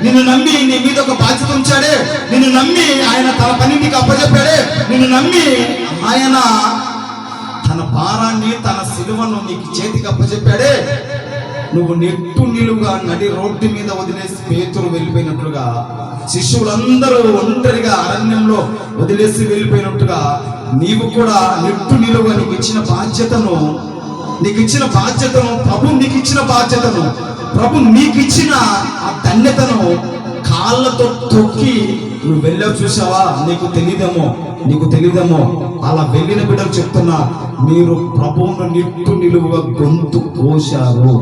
నిన్ను నమ్మి నీ మీద ఒక బాధ్యత ఉంచాడే, నిన్ను నమ్మి ఆయన తన పని నీకు అప్పచెప్పాడే, నిన్ను నమ్మి ఆయన తన భారాన్ని తన సిలువను నీకు చేతికి అప్పచెప్పాడే, నువ్వు నిలువుగా నడి రోడ్డు మీద వదిలేసి పేతురు వెళ్ళిపోయినట్లుగా, శిష్యులందరూ ఒంటరిగా అరణ్యంలో వదిలేసి వెళ్ళిపోయినట్టుగా నీవు కూడా నిలువుగా నీకు ఇచ్చిన బాధ్యతను ప్రభు నీకు ఇచ్చిన బాధ్యతను, ప్రభు నీకు ఇచ్చిన ఆ ధన్యతను కాళ్ళతో తొక్కి నువ్వు వెళ్ళావు. చూసావా? నీకు తెలియదేమో అలా వెళ్ళిన బిడ్డలు చెప్తున్నా, మీరు ప్రభువును నిలువుగా గొంతు కోశారు.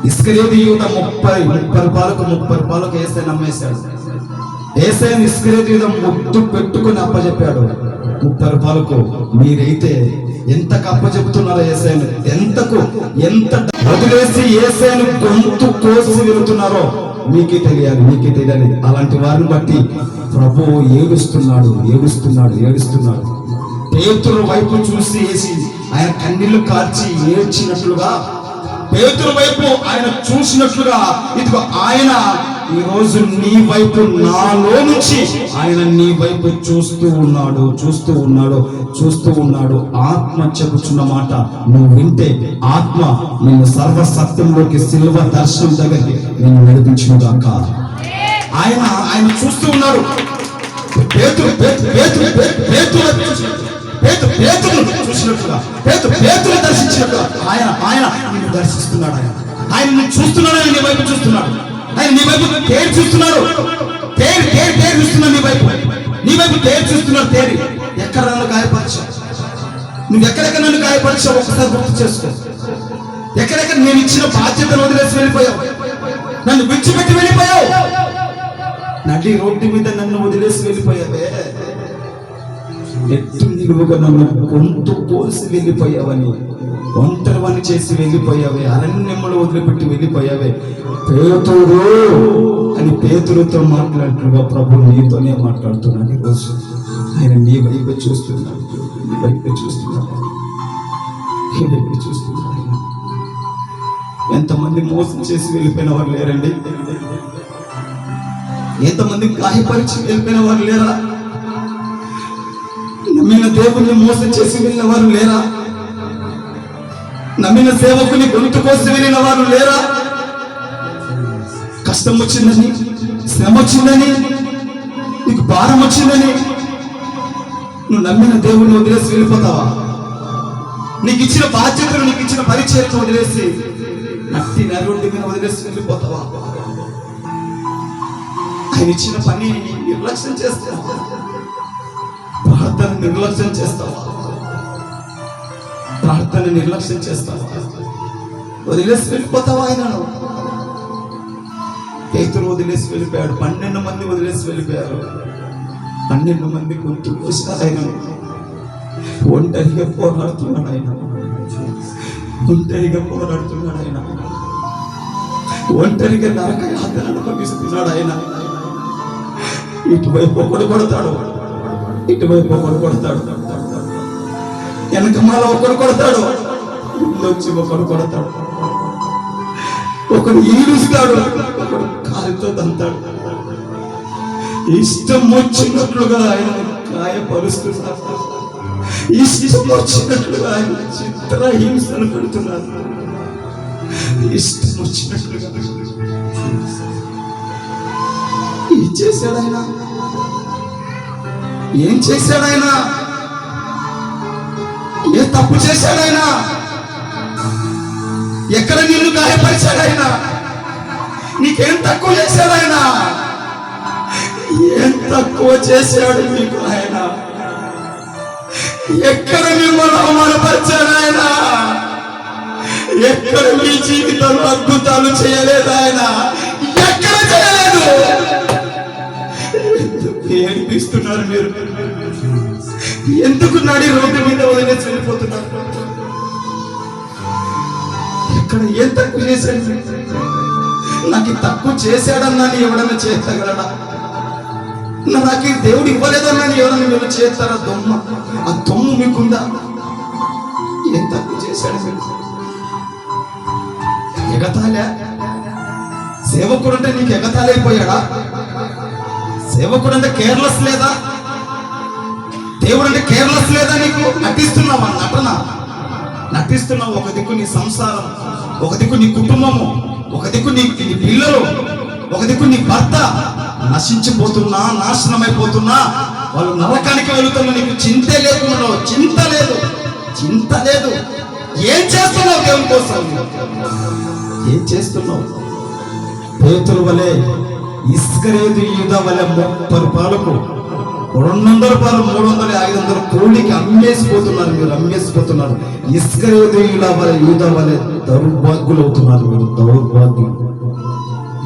ఇస్కరియోతు యూదా 30 రూపాయలకు యేసయ్య నమ్మేశాడు. యేసయ్యను ఇస్కరియోతు యూదా ముద్దు పెట్టుకుని అప్పచెప్పాడు 30 రూపాయలకు. మీరైతే ఎంతకు అప్పచెప్తున్నారో యేసయ్యను, ఎంత వదిలేసి యేసయ్యను గొంతు కోసి వెళుతున్నారో మీకే తెలియాలి. అలాంటి వారిని బట్టి ప్రభువు ఏడుస్తున్నాడు. పేతురు వైపు చూసి ఆయన కన్నీళ్లు కార్చి ఏడ్చినట్లుగా, పేతురు వైపు ఆయన చూసినట్లుగా, ఇదిగో ఆయన ఈ రోజు నీ వైపు, నాలో నుంచి ఆయన నీ వైపు చూస్తూ ఉన్నాడు. ఆత్మ చెప్పుచున్న మాట నువ్వు వింటే ఆత్మ నిన్ను సర్వసత్యంలోకి సిలువ దర్శనం దగ్గరికి నేను నడిపించుగాక. ఆయన చూస్తూ ఉన్నాడు. పేతురు చూసినట్లుగా, పేతురు దర్శించినట్లుగా ఆయన నిన్ను దర్శిస్తున్నాడు. ఆయన నిన్ను చూస్తున్నాడు. ఆయన నీ వైపు చూస్తున్నాడు. ఆయన నీ వైపు తేరు చూస్తున్నాడు. తేరు చూస్తున్నాడు. నీ వైపు తేరు చూస్తున్నాడు. తేరి ఎక్కడ నన్ను గాయపరిచావు, నువ్వు ఎక్కడెక్కడ నన్ను గాయపరిచావు ఒకసారి గుర్తు చేసుకో. ఎక్కడెక్కడ నేను ఇచ్చిన బాధ్యతను వదిలేసి వెళ్ళిపోయావు, నన్ను విడిచిపెట్టి వెళ్ళిపోయావు, నడి రోడ్డు మీద నన్ను వదిలేసి వెళ్ళిపోయావే, నిలువుగా నన్ను గొంతు కోసి వెళ్ళిపోయావని, ఒంటరివని చేసి వెళ్ళిపోయావే, అరణ్యములు వదిలిపెట్టి వెళ్ళిపోయావే. పేతురు అని పేతురుతో మాట్లాడుతున్నగా ప్రభు నీతోనే మాట్లాడుతున్నాడు. ఈరోజు ఆయన నీ వైపు చూస్తున్నాడు. ఎంతమంది మోసం చేసి వెళ్ళిపోయిన వారు లేరండి? ఎంతమంది గాయపరిచి వెళ్ళిపోయిన వారు లేరా? నమ్మిన దేవుణ్ణి మోసం చేసి వెళ్ళిన వారు లేరా? నమ్మిన సేవకుని గొంతు కోసి వెళ్ళిన వారు లేరా? కష్టం వచ్చిందని, శ్రమ వచ్చిందని, నీకు భారం వచ్చిందని నువ్వు నమ్మిన దేవుణ్ణి వదిలేసి వెళ్ళిపోతావా? నీకు ఇచ్చిన బాధ్యతను, నీకు ఇచ్చిన పరిచయం వదిలేసి నట్టి నరుడి మీద వదిలేసి వెళ్ళిపోతావా? ఆయన ఇచ్చిన పని నిర్లక్ష్యం చేస్తావా? ప్రార్థన నిర్లక్ష్యం చేస్తావా? వదిలేసి వెళ్ళిపోతావా? ఆయనను పేతురు వదిలేసి వెళ్ళిపోయాడు. 12 మంది వదిలేసి వెళ్ళిపోయారు. 12 మంది గొంతు కోసారు. ఆయన ఒంటరిగా పోరాడుతున్నాడు. ఆయన ఒంటరిగా నరక యాతన అనుభవిస్తున్నాడు. ఆయన ఇటువైపు ఒకడు కొడతాడు, వెనకమాల ఒకడు కొడతాడు, ముందొచ్చి ఒకడు కొడతాడు, ఒకడు ఈడుస్తాడు, ఒకడు కాలుతో తంతాడు. ఇష్టం వచ్చినట్లుగా ఆయన గాయపరుస్తున్నారు. ఇష్టం వచ్చినట్లుగా ఆయన చిత్రహింసలు పెడుతున్నారు. ఇష్టం వచ్చినట్లుగా ఏం చేశాడాయన? ఏ తప్పు చేశాడాయన? ఎక్కడ నిన్ను గాయపరిచాడాయన? నీకేం తక్కువ చేశాడాయన? ఏం తక్కువ చేశాడు మీకు ఆయన? ఎక్కడ మిమ్మల్ని అవమానపరిచాడు ఆయన? ఎక్కడ మీ జీవితంలో అద్భుతాలు చేయలేదు ఆయన? ఎక్కడ చేయలేదు? ఏడిపిస్తున్నారు మీరు? ఎందుకు నడి రోడ్డు మీద వదిలేసి వెళ్ళిపోతున్నారు? ఎక్కడ ఏం తక్కువ చేశాడు? నాకు తక్కువ చేశాడన్నా ఎవడన్నా చేస్తగలడా? నాకు దేవుడు ఇవ్వలేదన్నా ఎవరన్నా మీరు చేస్తారా? ఆ దొమ్ము మీకుందా? ఏం తక్కువ చేశాడు? ఎగతాళా? సేవకుడు అంటే నీకు ఎగతాలైపోయాడా? సేవకుడు అంటే కేర్లెస్ లేదా? దేవుడు అంటే కేర్లెస్ లేదా? నీకు నటిస్తున్నావా? నటిస్తున్నావు. ఒక దిక్కు నీ సంసారం, ఒక దిక్కు నీ కుటుంబము, ఒక దిక్కు నీ పిల్లలు, ఒక దిక్కు నీ భర్త నశించిపోతున్నా, నాశనమైపోతున్నా, వాళ్ళు నరకానికి వెళుతున్నా, నీకు చింతే లేకుండా, చింత లేదు. ఏం చేస్తున్నావు దేవుని కోసం? ఏం చేస్తున్నావు? పేతురు వలె, ఇస్కరియోతు యూదా వలె 30 రూపాయలకు 200 రూపాయలు, 300, 500 కూలికి అమ్మేసిపోతున్నారు. మీరు అమ్మేసిపోతున్నారు. ఇస్కరియోతు యూదా వలె దౌర్భాగ్యులు అవుతున్నారు. మీరు దౌర్భాగ్యులు.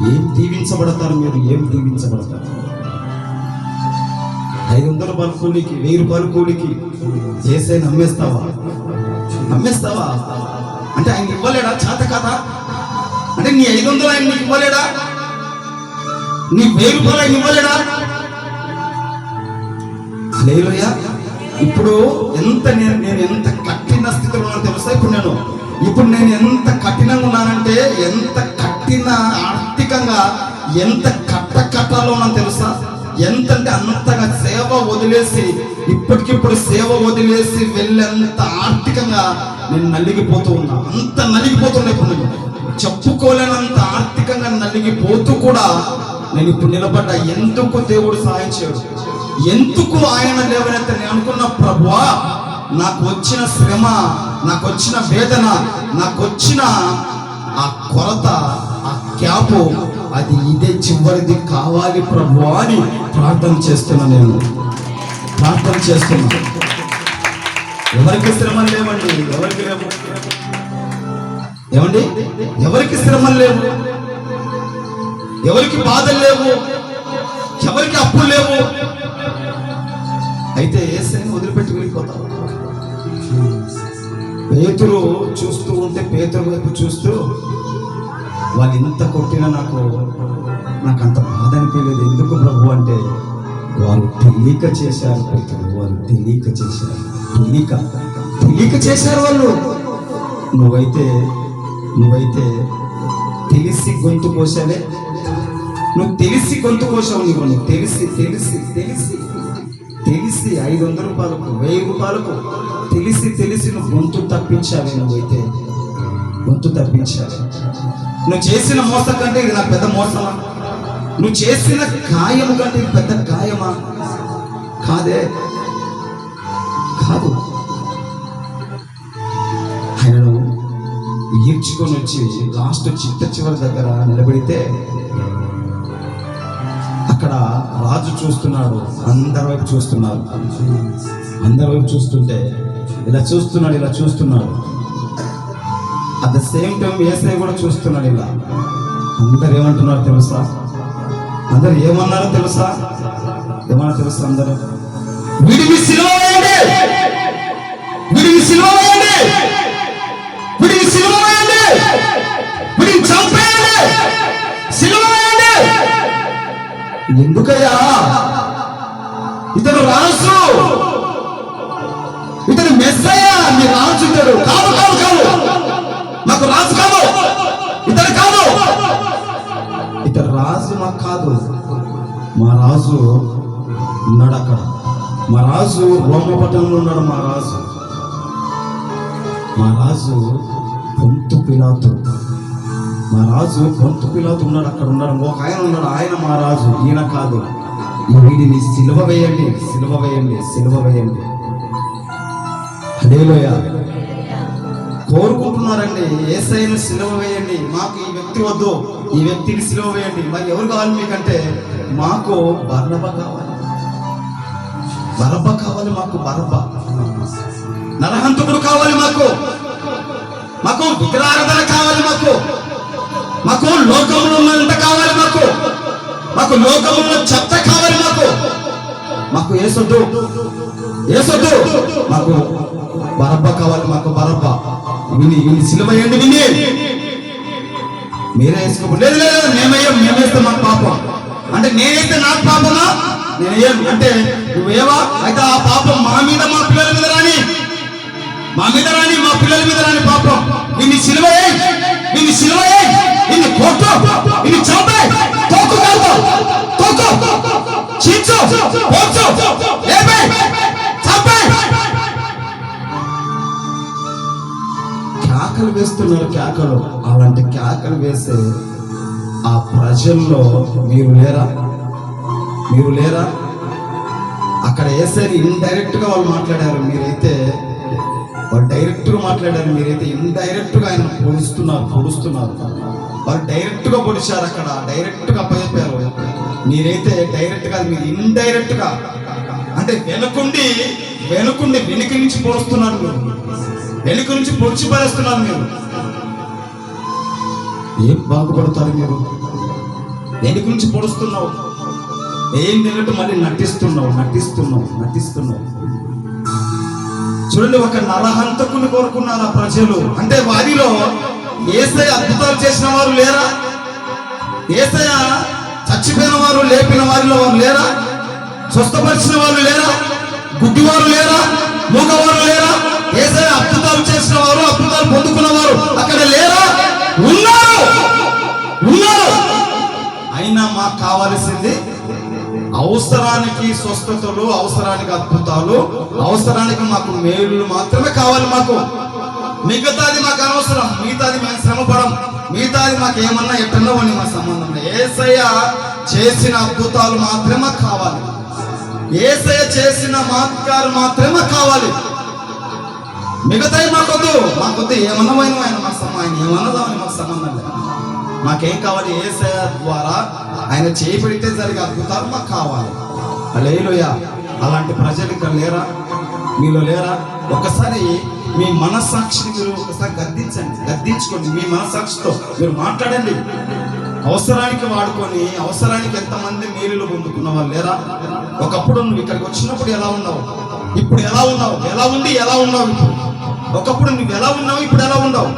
ఏం దీవించబడతారు మీరు? ఏం దీవించబడతారు? 500 రూపాయల కూలికి, 1000 రూపాయల కూలికి చేసే నమ్మేస్తావా? అంటే ఆయన ఇవ్వలేడా? చేత కదా అంటే నీ 500 ఆయన నీకు ఇవ్వలేడా? నీ 1000 రూపాయలు ఆయన ఇవ్వలేడా? హల్లెలూయా. ఇప్పుడు నేను ఎంత కఠిన స్థితిలో ఉన్నానో తెలుసా? ఇప్పుడు నేను ఎంత కఠినంగా ఉన్నానంటే, ఎంత కఠిన ఆర్థికంగా ఎంత కట్టాలో ఉన్నాను తెలుసా? ఎంతంటే అంతగా సేవ వదిలేసి, ఇప్పటికిప్పుడు సేవ వదిలేసి వెళ్ళేంత ఆర్థికంగా నేను నలిగిపోతూ ఉన్నా. అంత నలిగిపోతున్నా. ఇప్పుడు నేను చెప్పుకోలేనంత ఆర్థికంగా నలిగిపోతూ కూడా నేను ఇప్పుడు నిలబడ్డా. ఎందుకు దేవుడు సహాయం చేయడు? ఎందుకు ఆయన లేవనైతే నేను అనుకున్న, ప్రభువా నాకు వచ్చిన శ్రమ, నాకు వచ్చిన వేదన, నాకు వచ్చిన ఆ కొరత, ఆ క్యాపు, అది ఇదే చివరిది కావాలి ప్రభువా అని ప్రార్థన చేస్తున్నా. ఎవరికి శ్రమలు లేవండి? ఎవరికి లేవు ఏమండి? ఎవరికి శ్రమలు లేవు, ఎవరికి బాధలు లేవు, ఎవరికి అప్పులు లేవు. అయితే యేసుని వదిలిపెట్టి వెళ్ళిపోతావు. పేతురు చూస్తూ ఉంటే, పేతురు వైపు చూస్తూ, వాళ్ళు ఇంత కొట్టినా నాకు అంత బాధ అనిపించలేదు. ఎందుకు ప్రభు అంటే, వాళ్ళు తెలియక చేశారు. పేతురు వాళ్ళు తెలియక చేశారు. వాళ్ళు నువ్వైతే తెలిసి గొంతు కోసావే. నువ్వు తెలిసి గొంతు కోసావు. నువ్వు తెలిసి 500 రూపాయలకు, 1000 రూపాయలకు తెలిసి నువ్వు గొంతు తప్పించాలి. నువ్వైతే గొంతు తప్పించాలి. నువ్వు చేసిన మోసం కంటే ఇది నాకు పెద్ద మోసమా? నువ్వు చేసిన గాయము కంటే ఇది పెద్ద గాయమా? కాదు. ఆయనను ఈడ్చుకొని వచ్చి లాస్ట్ చివరి దగ్గర నిలబెడితే, అక్కడ రాజు చూస్తున్నాడు. అందరి వైపు చూస్తుంటే ఇలా చూస్తున్నాడు. అట్ ద సేమ్ టైం యేసయ్య కూడా చూస్తున్నాడు. ఇలా అందరు ఏమంటున్నారు తెలుసా? అందరు ఏమన్నారో తెలుసా? అందరూ వీడిని సిలువ వేయండి, వీడిని చంపేయండి, సిలువ వేయండి. ఎందుకయ్యా? ఇతను రాజు, ఇతను మెస్సయ్య. మీ రాజు ఇతడు కాదు. నాకు రాజు కాదు, ఇతడు కాదు. ఇతడు రాజు నాకు కాదు. మా రాజు ఉన్నాడు అక్కడ. మా రాజు రోమపట్టణంలో ఉన్నాడు. మా రాజు పొంతు పిలాతు. ఉన్నాడు. అక్కడ ఉన్నాడు. ఒక ఆయన ఉన్నాడు. ఆయన మా రాజు. ఈయన కాదు. వీడిని సిలువ వేయండి. హల్లెలూయా. కోరుకుంటున్నారండి, యేసయ్యను సిలువ వేయండి, మాకు ఈ వ్యక్తి వద్దు, ఈ వ్యక్తిని సిలువ వేయండి. మరి ఎవరు కావాలి మీకంటే, మాకు బరబ్బా కావాలి. మాకు బరబ్బా. నరహంతకుడు కావాలి. మాకు విగ్రహారాధన కావాలి. మాకు లోకంలో ఉన్నంత కావాలి. మాకు లోకంలో చెత్త కావాలి. మాకు యేసొద్దు. మాకు బరబ్బా కావాలి. మాకు బరబ్బా. విని సిలువ వేయండి. మీరే వేసుకోండి. లేదు, మేమేస్తే మాకు పాపం. అంటే నేనైతే నాకు పాపమా? నేనేం అంటే నువ్వేవా? అయితే ఆ పాపం మా మీద, మా పిల్లల మీద రాని, మా పిల్లల మీద రాని పాపం. నిన్ను సిలువ వేయి. ఇన్ని కొట్టు, ఇన్ని చంపే, తోకు కాదు, తోకు, చించు, పోచు, లేపే, చంపే. కేకలు వేస్తున్నారు, కేకలు. అలాంటి కేకలు వేసే ఆ ప్రజల్లో మీరు లేరా? మీరు లేరా? అక్కడ వేసేది ఇండైరెక్ట్ గా వాళ్ళు మాట్లాడారు, మీరైతే వాళ్ళు డైరెక్ట్ గా మాట్లాడారు, మీరైతే ఇండైరెక్ట్ గా ఆయన పొడుస్తున్నారు. వాళ్ళు డైరెక్ట్ గా పొడిచారు, అక్కడ డైరెక్ట్ గా అప్పచెప్పారు. మీరైతే డైరెక్ట్ గా, మీరు ఇండైరెక్ట్ గా, అంటే వెనుకుండి వెనుక నుంచి పొడుస్తున్నారు, మీరు వెనుక నుంచి పొడిచి పడేస్తున్నారు. మీరు ఏం బాగుపడతారు? మీరు వెనుక నుంచి పొడుస్తున్నావు, ఏం తిన్నట్టు మళ్ళీ నటిస్తున్నావు. చూడండి, ఒక నరహంతకుని కోరుకున్నారు ఆ ప్రజలు. అంటే వారిలో యేసయ్య అద్భుతాలు చేసిన వారు లేరా? యేసయ్య చచ్చిపోయిన వారు లేపిన వారిలో వారు లేరా? స్వస్థపరిచిన వాళ్ళు లేరా? గుడ్డివారు లేరా? మూగవారు లేరా? యేసయ్య అద్భుతాలు చేసిన వారు, అద్భుతాలు పొందుకున్న వారు అక్కడ లేరా? ఉన్నారు. అయినా మాకు కావాల్సింది అవసరానికి స్వస్థతలు, అవసరానికి అద్భుతాలు, అవసరానికి మాకు మేలులు మాత్రమే కావాలి. మాకు మిగతాది మాకు అనవసరం. మిగతాది మేము శ్రమపడం, మిగతాది మాకు ఏమన్నా ఎట్టన్నా అని మా సంబంధం లేదు. యేసయ్య చేసిన అద్భుతాలు మాత్రమే మాకు కావాలి. యేసయ్య చేసిన మాత్కాలు మాత్రమే మాకు కావాలి. మిగతాయి మాకొద్దు. ఏమన్నా ఆయన ఏమన్నదా అని మాకు సంబంధం లేదు. మాకేం కావాలి? యేసయ్య ద్వారా ఆయన చేయబడితే జరిగే అద్భుతాలు మాకు కావాలి. హల్లెలూయా. అలాంటి ప్రజలు ఇక్కడ లేరా? మీలో లేరా? ఒకసారి మీ మనస్సాక్షిని మీరు ఒకసారి గద్దించుకోండి. మీ మనస్సాక్షితో మీరు మాట్లాడండి. అవసరానికి వాడుకొని, అవసరానికి ఎంతమంది మేలులు పొందుకున్న వాళ్ళు లేరా? ఒకప్పుడు నువ్వు ఇక్కడికి వచ్చినప్పుడు ఎలా ఉన్నావు, ఇప్పుడు ఎలా ఉన్నావు? ఎలా ఉన్నావు? ఒకప్పుడు నువ్వు ఎలా ఉన్నావు, ఇప్పుడు ఎలా ఉన్నావు?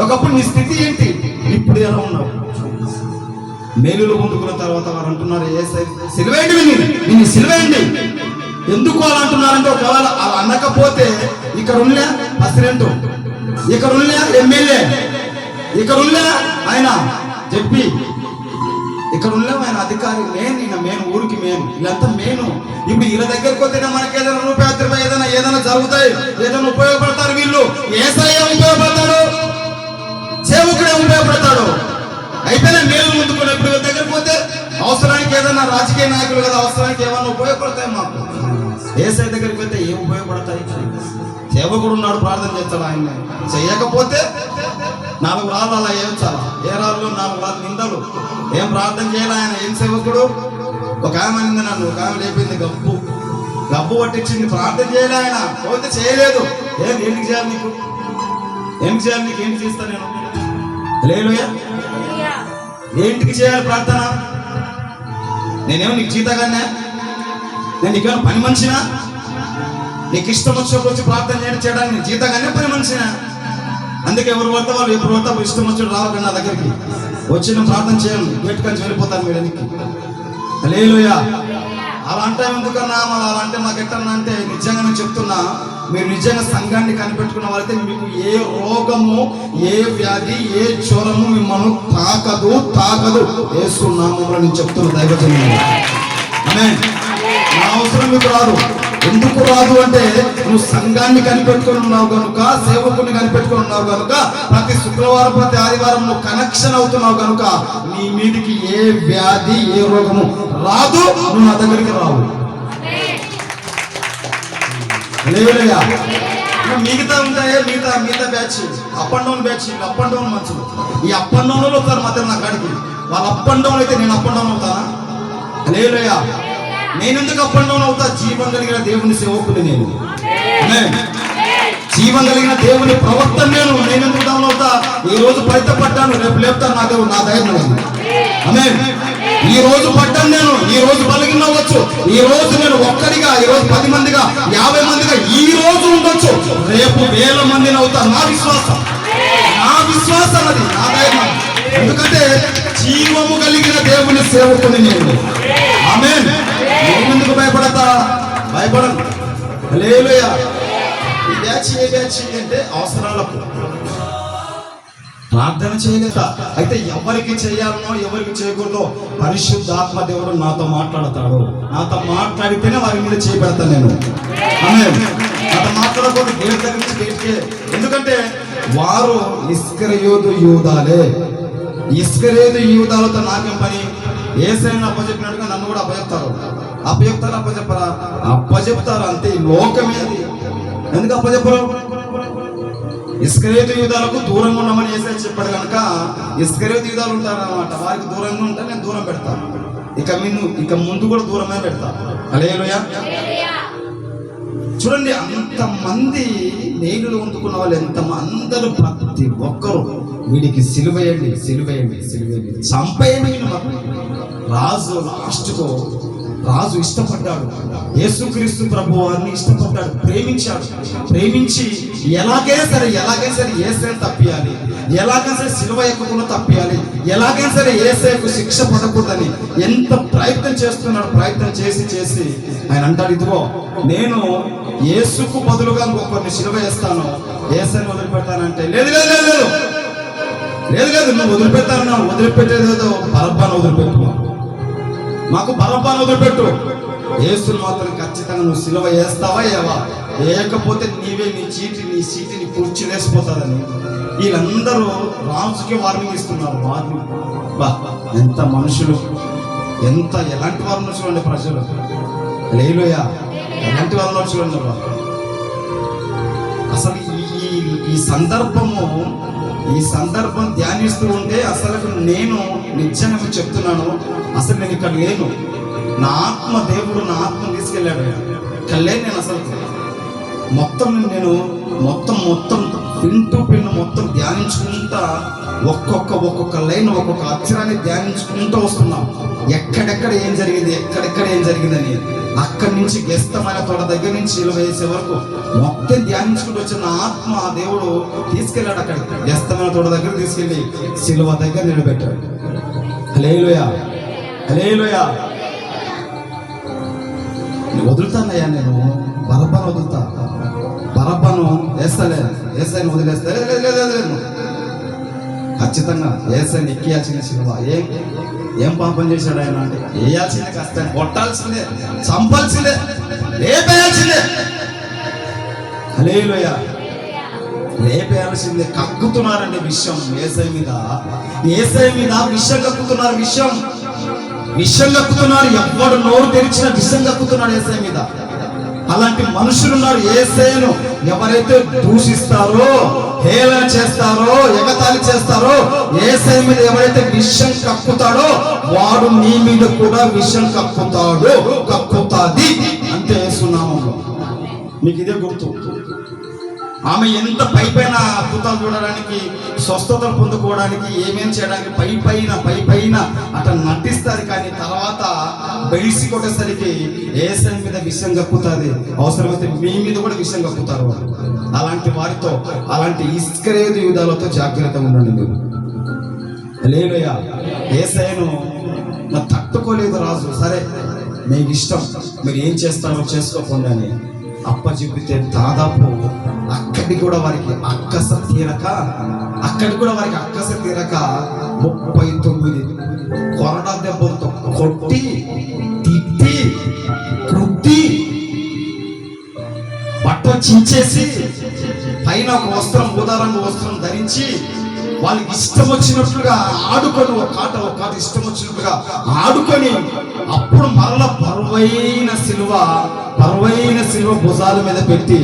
ఒకప్పుడు నీ స్థితి ఏంటి, ఇప్పుడు ఎలా ఉన్నావు? మేలులు పొందుకున్న తర్వాత వారు అంటున్నారు, సిలువేయండి. ఎందుకు అలా అంటున్నారంటే, ఒకవేళ అలా అనకపోతే ఇక్కడ ఉన్న ప్రెసిడెంట్, ఇక్కడ ఉన్న ఎమ్మెల్యే, ఇక్కడ ఉన్న ఆయన చెప్పి, ఇక్కడ ఉన్న ఆయన అధికారి, నేను ఊరికి వీళ్ళంతా ఇప్పుడు వీళ్ళ దగ్గరకు వస్తేనే మనకి ఏదైనా రూపాయి ఏదైనా జరుగుతాయి, ఏదైనా ఉపయోగపడతారు. వీళ్ళు యేసయ్య ఉపయోగపడతాడు, సేవకుడే ఉపయోగపడతాడు. అయిపోయినా మేలు ముందుకుని ఇప్పుడు దగ్గరికి పోతే అవసరానికి ఏదైనా రాజకీయ నాయకులు కదా, అవసరానికి ఏమన్నా ఉపయోగపడతాయి. మాకు యేసయ్య దగ్గరికి పోతే ఏం ఉపయోగపడతాయి? సేవకుడు ఉన్నాడు, ప్రార్థన చేస్తాడు. ఆయన చెయ్యకపోతే 4 రాళ్ళు అలా వేయించాలా? ఏ రాళ్ళు? 4 రాళ్ళు నిందలు. ఏం ప్రార్థన చేయాలి ఆయన? ఏం సేవకుడు? ఒక ఆమె అనింది నన్ను, ఒక ఆమె లేపింది, గబ్బు పట్టించింది. ప్రార్థన చేయాలి ఆయన, పోతే చేయలేదు. ఎందుకు చేయాలి నీకు? ఏం చేయాలి నీకు? ఏంటి చేస్తా నేను? హల్లెలూయా. ఏంటికి చేయాలి ప్రార్థన? నేనేమో నీకు జీతగానే? నేను నీకేమో పని మనిషినా? నీకు ఇష్టం వచ్చినప్పుడు వచ్చి ప్రార్థన చేయడానికి నేను జీతగానే పని మనిషినా? అందుకే ఎవరు పడితే వాళ్ళు ఎప్పుడు పడితే ఇష్టం వచ్చినప్పుడు రావాలి నా దగ్గరికి. వచ్చి నేను ప్రార్థన చేయాలి, పెట్టుకొని వెళ్ళిపోతాను మీడనికి. హల్లెలూయా. అలా అంటే ఎందుకన్నా? అలా అంటే మాకు ఎట్టన్నా అంటే, నిజంగా నేను చెప్తున్నా, మీరు నిజంగా సంఘాన్ని కనిపెట్టుకున్న వాళ్ళైతే మీకు ఏ రోగము, ఏ వ్యాధి, ఏ జ్వరము మిమ్మల్ని తాకదు. వేసుకున్నాము నేను చెప్తున్నా దైవజనులు. ఆమేన్. నా అవసరం మీకు రాదు. ఎందుకు రాదు అంటే, నువ్వు సంఘాన్ని కనిపెట్టుకుని ఉన్నావు కనుక, సేవకుని కనిపెట్టుకుని ఉన్నావు కనుక, ప్రతి శుక్రవారం ప్రతి ఆదివారం నువ్వు కనెక్షన్ అవుతున్నావు కనుక నీ మీదికి ఏ వ్యాధి, ఏ రోగము రాదు. నువ్వు నా దగ్గరికి రావు. మిగతా ఉంటాయే, మిగతా batch, up and down batch, up and down మంచులు. ఈ అప్ అండ్ డౌన్ లో వస్తారు మాత్రం నా కాడికి. వాళ్ళు అప్ అండ్ డౌన్ అయితే నేను అప్ అండ్ డౌన్ అవుతానా? హల్లెలూయా. నేను ఎందుకు అప్ అండ్ డౌన్ అవుతా? జీవం కలిగిన దేవుని సేవకుని నేను. జీవం కలిగిన దేవుని ప్రవక్త నేను ఎందుకు డౌన్ అవుతా? ఈ రోజు పడ్డాను, రేపు లేపుతాను. నా ధైర్యం. ఆమేన్. ఈ రోజు పడ్డాను నేను, ఈ రోజు బలిగిన అవ్వచ్చు. ఈ రోజు నేను ఒక్కడిగా, ఈ రోజు 10 మందిగా, 50 మందిగా ఈ రోజు ఉండొచ్చు. రేపు 1000 మందిని అవుతా. నా విశ్వాసం అది, నా ధైర్యం. ఎందుకంటే జీవము కలిగిన దేవుని సేవకుని నేను. ఆమేన్. నేనెందుకు భయపడను. హల్లెలూయా. ఈ బ్యాచ్ ఏ బ్యాచ్ అంటే అవసరాలకు. ప్రార్థన చేయలేక అయితే ఎవరికి చేయాలనో ఎవరికి చేయకూడదో పరిశుద్ధాత్మ దేవుడు నాతో మాట్లాడతాడు. నాతో మాట్లాడితేనే వారి మీద చేయబెడతాను నేను. ఆమేన్. నాతో మాట్లాడకూడదు దేవుడి దగ్గర నుంచి బయటికే. ఎందుకంటే వారు ఇస్కరియోతు యూదాలే. ఇస్కరియోతు యూదాలతో నాకేం పని? యేసయ్యను అప్పచెప్పినట్టుగా నన్ను కూడా అప్పచెప్తారు. అప్పచెప్పరా? అప్పచెప్తారు అంతే. ఈ లోకమే అది. ఎందుకు అప్పచెప్పరు? ఇస్కరియోతు యూదాలకు దూరంగా ఉండమని యేసయ్య చెప్పాడు కనుక ఇస్కరియోతు యూదాలు ఉంటారన్నమాట. వారికి దూరంగా ఉంటే నేను దూరం పెడతాను. ఇక ముందు కూడా దూరమే పెడతా. హల్లెలూయా. చూడండి, అంతమంది నేనులు అందుకున్న వాళ్ళు అందరూ ప్రతి ఒక్కరు వీడికి సిలువేయండి చంపేయండి. రాజు ఇష్టపడ్డాడు. యేసుక్రీస్తు ప్రభు వారిని ఇష్టపడ్డాడు, ప్రేమించి ఎలాగైనా సరే యేసయ్యను తప్పియాలి, ఎలాగైనా సరే సిలువ ఎక్కకుండా తప్పియాలి, ఎలాగైనా సరే యేసయ్యకు శిక్ష పడకూడదని ఎంత ప్రయత్నం చేస్తున్నాడు. ప్రయత్నం చేసి ఆయన అంటాడు, ఇదిగో నేను యేసుకు బదులుగా ఇంకొకరిని సిలువ వేస్తాను, యేసయ్యను వదిలిపెడతానంటే లేదు, నువ్వు వదిలిపెట్టేదేదో బరబ్బాను వదిలిపెట్టు, మాకు బరబ్బాను వదిలిపెట్టు. యేసును మాత్రం ఖచ్చితంగా నువ్వు సిలువ వేస్తావా ఏవా, లేకపోతే నీ సీటుని కుర్చీ వేసిపోతాదని వీళ్ళందరూ రాజుకి వార్నింగ్ ఇస్తున్నారు. ఎంత మనుషులు, ఎలాంటి వారిని చూడండి ప్రజలు. హల్లెలూయా. ఎలాంటి వారిని చూడండి. అసలు ఈ సందర్భం ధ్యానిస్తూ ఉంటే అసలు నేను నిజంగా చెప్తున్నాను, అసలు నేను ఇక్కడ లేను. నా ఆత్మ దేవుడు నా ఆత్మ తీసుకెళ్ళాడు. ఇక్కడ లేను నేను. అసలు మొత్తం పిన్ టు పిన్ మొత్తం ధ్యానించుకుంటా ఒక్కొక్క లైన్ ఒక్కొక్క అక్షరాన్ని ధ్యానించుకుంటూ వస్తున్నాం. ఎక్కడెక్కడ ఏం జరిగిందని అక్కడి నుంచి గెస్తమైన తోట దగ్గర నుంచి సిలువ వేసే వరకు మొత్తం ధ్యానించుకుంటూ వచ్చిన ఆత్మ దేవుడు తీసుకెళ్ళాడు. అక్కడ గెస్తమైన తోట దగ్గర తీసుకెళ్ళి సిలువ దగ్గర నిలబెట్టాడు. హల్లెలూయా. వదులుతానయ్యా, నేను బరబ్బను వదులుతా, బరబ్బను వేస్తలేదు, యేసయ్యను వదిలేస్తా లేదు. ఖచ్చితంగా యేసయ్యను ఎక్కియాల్సిన సిలువ. ఏం పాపం చేశాడు ఆయన అంటే వేయాల్సిందే, కాస్త కొట్టాల్సిందే, చంపాల్సిందే, లేపేయాల్సిందే. హల్లెలూయా. లేపేయాల్సిందే. కక్కుతున్నారండి విషయం యేసయ్య మీద విషం కక్కుతున్నారు. విషం కక్కుతున్నారు. ఎవ్వడు నోరు తెరిచిన విషం కక్కుతున్నాడు యేసయ్య మీద. అలాంటి మనుషులు ఉన్నారు. యేసయ్యను ఎవరైతే దూషిస్తారో, హేళన చేస్తారో, ఎగతాళి చేస్తారో, యేసయ్య మీద ఎవరైతే విషం కక్కుతాడో వాడు నీ మీద కూడా విషం కక్కుతాది. అంతే యేసు నామములో. మీకు ఇదే గుర్తు. ఆమె ఎంత పైపైన అద్భుతాలు చూడడానికి, స్వస్థతలు పొందుకోవడానికి, ఏమేం చేయడానికి పైపైన అట్లా నటిస్తారు. కానీ తర్వాత బయసి కొట్టేసరికి యేసయ్య మీద విషయం కక్కుతుంది. అవసరమైతే మీ మీద కూడా విషయం కక్కుతారు. అలాంటి వారితో, అలాంటి ఇస్కరియోతు యూదాలతో జాగ్రత్తగా ఉండండి మీరు. హల్లెలూయా. యేసయ్యను తట్టుకోలేదు రాజు. సరే మీకు ఇష్టం, మీరు ఏం చేస్తారో చేసుకోకుండా అని అప్పచెప్పితే దాదాపు అక్కడికి కూడా వారికి అక్కస తీరక 39 కొరడా దెబ్బలతో కొట్టి తిట్టి కుట్టి బట్టలు చించేసి పైన ఒక వస్త్రం, ఊదారంగు వస్త్రం ధరించి వాళ్ళకి ఇష్టం వచ్చినట్లుగా ఆడుకొని ఒక కాట ఇష్టం వచ్చినట్లుగా ఆడుకొని అప్పుడు మరల పరువైన సిలువ భుజాల మీద పెట్టి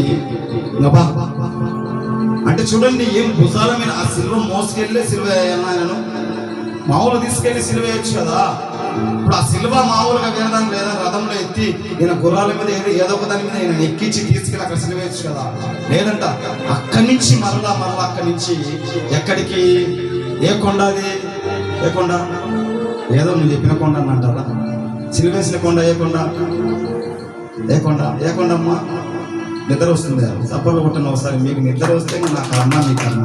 అంటే చూడండి, ఏం భుజాల మీద ఆ సిలువ మోసుకెళ్ళి సిలువ నేను మామూలు తీసుకెళ్లి సిలువ వేయచ్చు కదా. ఇప్పుడు ఆ సిలువ మామూలుగా వేయడానికి లేదా రథంలో ఎత్తి ఈయన గుర్రాల మీద ఏదో ఒక దాని మీద ఈయన ఎక్కించి తీసుకెళ్ళి అక్కడ సిలువ వేయచ్చు కదా. లేదంట అక్కడి నుంచి మరలా అక్కడి నుంచి ఎక్కడికి, ఏ కొండ అది, ఏ కొండ, ఏదో నువ్వు చెప్పిన కొండ అని అంటారా? సిలువ వేసిన కొండ ఏ కొండమ్మా? నిద్ర వస్తుంది. సబ్బర్లు కొట్టిన ఒకసారి. మీకు నిద్ర వస్తే నా కర్మ, మీ కర్మ.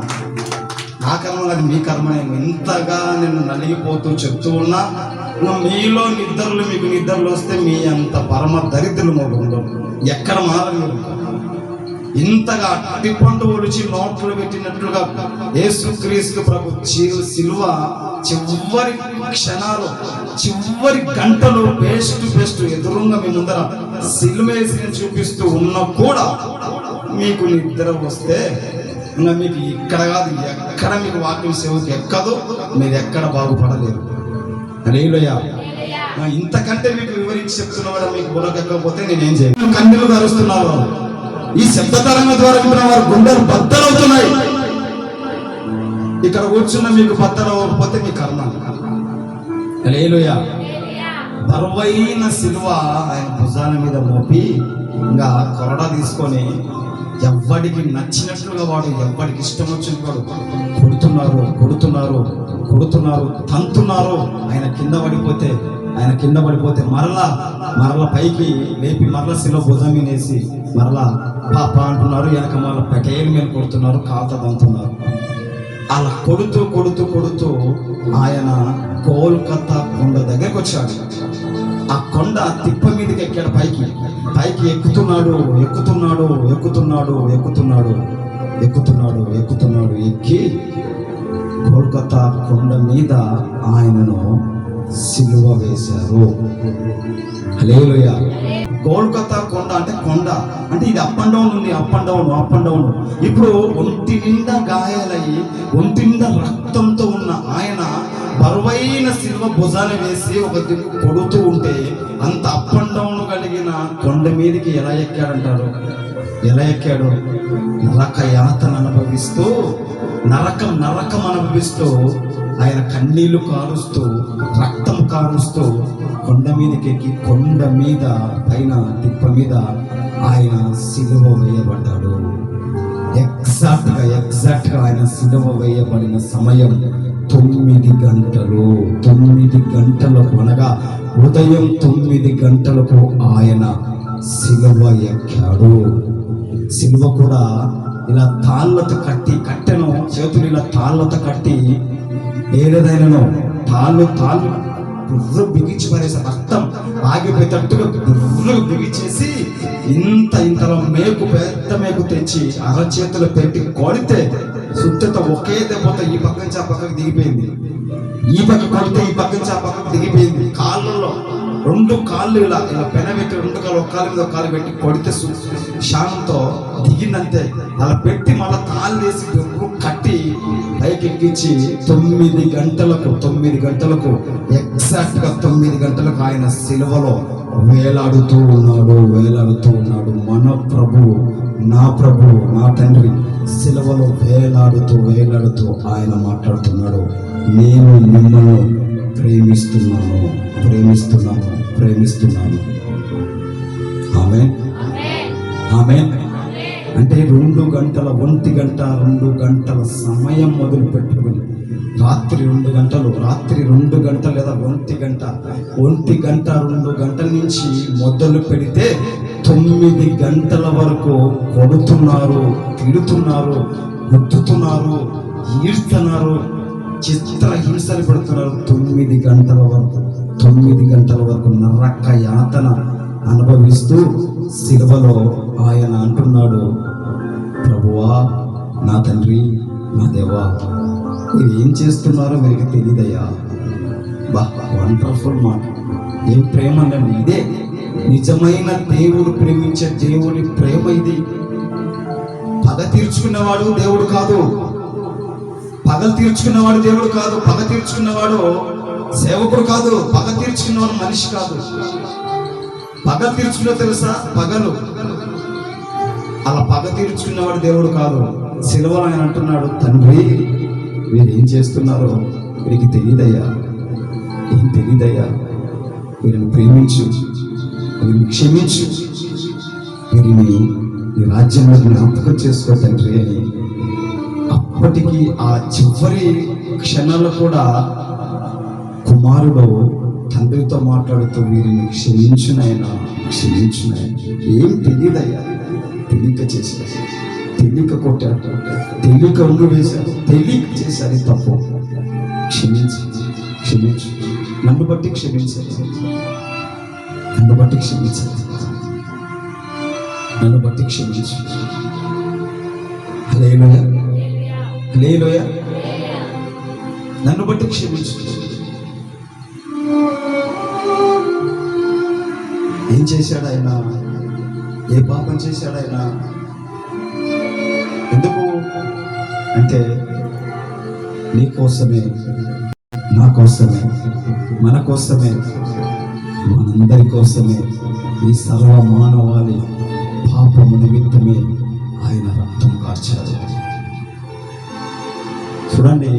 నా కర్మ కాదు, మీ కర్మ. నేను ఇంతగా నేను నలిగిపోతూ చెప్తూ ఉన్నా, మీలో మీకు నిద్రలు వస్తే మీ అంత పరమ దరిద్రులు ఉండవు. ఎక్కడ మారరు, ఇంతగా అట్టిపండు ఒలిచి నోట్లు పెట్టినట్లుగా యేసుక్రీస్తు ప్రభు సిలువ చివరి క్షణాలు, చివరి గంటలు ఫేస్ టు ఫేస్ ఎదురుగా మీ ముందర సిలువేసి చూపిస్తూ ఉన్నా కూడా మీకు నిద్ర వస్తే ఇంకా మీకు ఇక్కడ కాదు ఎక్కడ మీకు వాక్యం సేవకు ఎక్కదు, మీరు ఎక్కడ బాగుపడలేరు. హల్లెలూయా. ఇంతకంటే మీకు వివరించి చెప్తున్నవాడు మీకు బుర్రకెక్కకపోతే నేనేం చేయను. కన్నీళ్లు కరుస్తున్నారు. ఈ శబ్ద తరంగ ద్వారా వింటున్న వారు గుండెలు బద్దలవుతున్నాయి. ఇక్కడ కూర్చున్న మీకు బద్దలు అవ్వకపోతే మీ కర్మ. హల్లెలూయా. బరువైన సిలువ ఆయన భుజాల మీద మోపి ఇంకా కొరడా తీసుకొని ఎవ్వడికి నచ్చినట్లుగా వాడు, ఎవ్వడికి ఇష్టం వచ్చిన వాడు కొడుతున్నారు, తంతున్నారు. ఆయన కింద పడిపోతే మరలా పైకి లేపి మరలా సిలువ భుజం మీద వేసి మరలా పాప అంటున్నారు. వెనక మరలా పెటేరు మీద కొడుతున్నారు, కాత తంతున్నారు. అలా కొడుతూ ఆయన కోల్కతా కొండ దగ్గరకు వచ్చాడు. ఆ కొండ తిప్ప మీదకి ఎక్కాడు. పైకి ఎక్కుతున్నాడు. ఎక్కి కోల్కతా కొండ మీద ఆయనను సిలువ వేశారు. హల్లెలూయా. కోల్కతా కొండ అంటే ఇది అప్ అండ్ డౌన్. ఇప్పుడు ఒంటి నిండా గాయాలయ్యి, ఒంటి నిండా రక్తంతో ఉన్న ఆయన బరువైన సిలువ భుజాన్ని వేసి ఒక దిక్కు కొడుతూ ఉంటే అంత అప్ అండ్ డౌన్ కలిగిన కొండ మీదకి ఎలా ఎక్కాడు? నరక యాతన అనుభవిస్తూ, నరకం అనుభవిస్తూ, ఆయన కన్నీళ్లు కారుస్తూ, రక్తం కారుస్తూ కొండ మీదకి ఎక్కి, కొండ మీద పైన తిప్ప మీద ఆయన సిలువ వేయబడ్డాడు. ఎగ్జాక్ట్ గా ఆయన సిలువ వేయబడిన సమయం 9 గంటలు. 9 గంటలకు అనగా ఉదయం 9 గంటలకు ఆయన సిలువ ఎక్కాడు. సిలువ కూడా ఇలా తాళ్ళతో కట్టెను చేతులు ఇలా తాళ్ళతో కట్టి ఏదైనా తాళ్ళు బుర్ర బిగించి పడేసి రక్తం ఆగిపోయేటట్టుగా బుర్ర బిగించేసి ఇంతలో పెద్ద మేకు తెచ్చి అరచేతులు పెట్టి కొడితే సుత్తతో ఒకే దెబ్బతో ఈ పక్క నుంచి ఆ పక్కకు దిగిపోయింది. ఈ పక్క కొడితే ఈ పక్క నుంచి ఆ పక్కకు దిగిపోయింది. కాళ్ళలో 2 కాళ్ళు ఇలా పెనబెట్టి 2 కాళ్ళు, ఒక కాలు మీద ఒక కాలు పెట్టి కొడితే శానంతో దిగిందంతే. అలా పెట్టి మళ్ళీ తాళ్ళు వేసి కట్టి పైకి ఎక్కించి 9 గంటలకు ఎగ్జాక్ట్ గా 9 గంటలకు ఆయన సిలువలో వేలాడుతూ ఉన్నాడు. మన ప్రభు, నా తండ్రి సిలువలో వేలాడుతూ ఆయన మాట్లాడుతున్నాడు. నేను మిమ్మల్ని ప్రేమిస్తున్నాను. ఆమేన్. అంటే 2 గంటల 1 గంటల సమయం మొదలు పెట్టుకుని రాత్రి 2 గంటలు లేదా 1 గంట 2 గంటల నుంచి మొదలు పెడితే 9 గంటల వరకు కొడుతున్నారు, తిడుతున్నారు, గుద్దుతున్నారు, ఈడ్తున్నారు, చిత్రహింసలు పెడుతున్నారు. 9 గంటల వరకు నరక యాతన అనుభవిస్తూ సిలువలో ఆయన అంటున్నాడు, ప్రభువా, నా తండ్రి, నా దేవా, మీరు ఏం చేస్తున్నారో మీకు తెలియదయ్యా. వండర్ఫుల్ మాట. ఏం ప్రేమ అండి ఇదే. నిజమైన దేవుడు ప్రేమించే దేవుని ప్రేమ ఇది. పగ తీర్చుకున్నవాడు దేవుడు కాదు, పగలు తీర్చుకున్నవాడు దేవుడు కాదు, పగ తీర్చుకున్నవాడు సేవకుడు కాదు, పగ తీర్చుకున్నవాడు మనిషి కాదు. పగ తీర్చుకున్న తెలుసా? పగలు అలా పగ తీర్చుకున్నవాడు దేవుడు కాదు. సిలువలో ఆయన అంటున్నాడు, తండ్రి, మీరు ఏం చేస్తున్నారో వీరికి తెలియదయ్యా, వీరిని ప్రేమించు, వీరిని క్షమించు, వీరిని ఈ రాజ్యంలో జ్ఞాపకం చేసుకో తండ్రి అని. అప్పటికి ఆ చివరి క్షణాలు కూడా కుమారుడు తండ్రితో మాట్లాడుతూ వీరిని క్షమించునైనా. ఏం తెలియదయ్యా, తెలియక చేశారు, తెలియక కొట్టారు, తెలియక ఉండు వేశారు, తెలియక చేశారు తప్పు. క్షమించు, నన్ను బట్టి క్షమించాలి. నన్ను బట్టి క్షమించు. హల్లెలూయా, హల్లెలూయా. నన్ను బట్టి క్షమించు. ఏం చేశాడు ఆయన? ఏ పాపం చేశాడు ఆయన? ఎందుకు అంటే నీ కోసమే, నా కోసమే, మన కోసమే, మనందరి కోసమే, ఈ సర్వ మానవాళి పాపము నిమిత్తమే ఆయన రక్తం కార్చాడు. చూడండి,